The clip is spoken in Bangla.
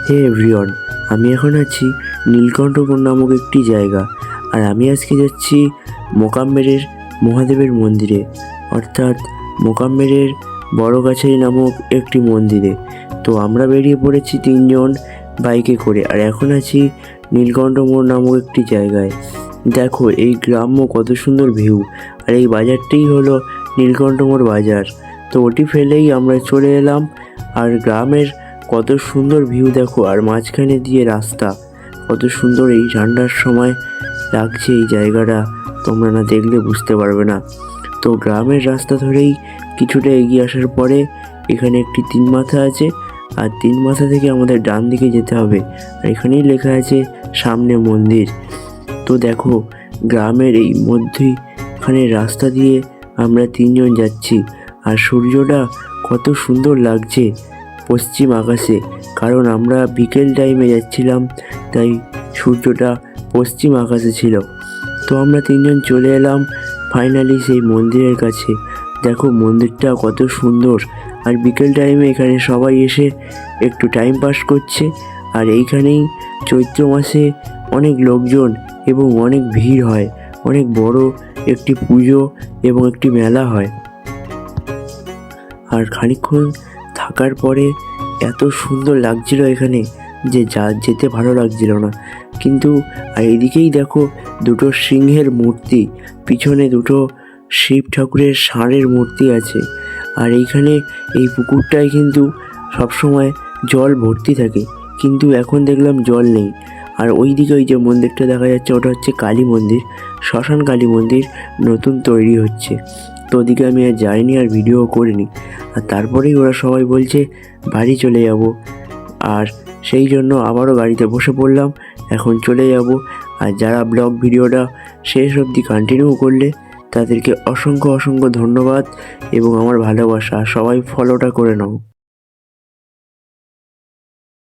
হে এভরিওয়ান, আমি এখন আছি নীলকণ্ঠপুর নামক একটি জায়গা। আর আমি আজকে যাচ্ছি মোকাম্মেরের মহাদেবের মন্দিরে, অর্থাৎ মোকাম্মেরের বড়গাছাই নামক একটি মন্দিরে। তো আমরা বেরিয়ে পড়েছি তিনজন বাইকে করে, আর এখন আছি নীলকণ্ঠপুর নামক একটি জায়গায়। দেখো এই গ্রাম্য কত সুন্দর ভিউ, আর এই বাজারটাই হলো নীলকণ্ঠপুর বাজার। তো ওটি ফেলেই আমরা চলে এলাম। আর গ্রামের কত সুন্দর ভিউ দেখো, আর মাঝখানে দিয়ে রাস্তা, কত সুন্দর এই ঠান্ডার সময় লাগছে এই জায়গাটা, তোমরা না দেখলে বুঝতে পারবে না। তো গ্রামের রাস্তা ধরেই কিছুটা এগিয়ে আসার পরে এখানে একটি 3 মাথা আছে, আর 3 মাথা থেকে আমাদের ডান দিকে যেতে হবে, আর এখানেই লেখা আছে সামনে মন্দির। তো দেখো গ্রামের এই মধ্যখানে রাস্তা দিয়ে আমরা 3 জন যাচ্ছি, আর সূর্যটা কত সুন্দর লাগছে পশ্চিম আকাশে, কারণ আমরা বিকেল টাইমে যাচ্ছিলাম, তাই সূর্যটা পশ্চিম আকাশে ছিল। তো আমরা 3 জন চলে এলাম ফাইনালি সেই মন্দিরের কাছে। দেখো মন্দিরটা কত সুন্দর, আর বিকেল টাইমে এখানে সবাই এসে একটু টাইম পাস করছে। আর এইখানেই চৈত্র মাসে অনেক লোকজন এবং অনেক ভিড় হয়, অনেক বড় একটি পুজো এবং একটি মেলা হয়। আর খানিকক্ষণ থাকার পরে এত সুন্দর লাগছিল এখানে যে যেতে ভালো লাগছিল না কিন্তু। আর এদিকেই দেখো দুটো সিংহের মূর্তি, পিছনে দুটো শিব ঠাকুরের ষাঁড়ের মূর্তি আছে। আর এইখানে এই পুকুরটায় কিন্তু সবসময় জল ভর্তি থাকে, কিন্তু এখন দেখলাম জল নেই। আর ওই দিকে ওই যে মন্দিরটা দেখা যাচ্ছে, ওটা হচ্ছে কালী মন্দির, শ্মশান কালী মন্দির, নতুন তৈরি হচ্ছে। তো ওদিকে আমি আর যাইনি, আর ভিডিও করিনি। আর তারপরেই ওরা সবাই বলছে বাড়ি চলে যাব, আর সেই জন্য আবারও গাড়িতে বসে পড়লাম, এখন চলে যাব। আর যারা ব্লগ ভিডিওটা শেষ অবধি কন্টিনিউ করলে তাদেরকে অসংখ্য অসংখ্য ধন্যবাদ এবং আমার ভালোবাসা। সবাই ফলোটা করে নাও।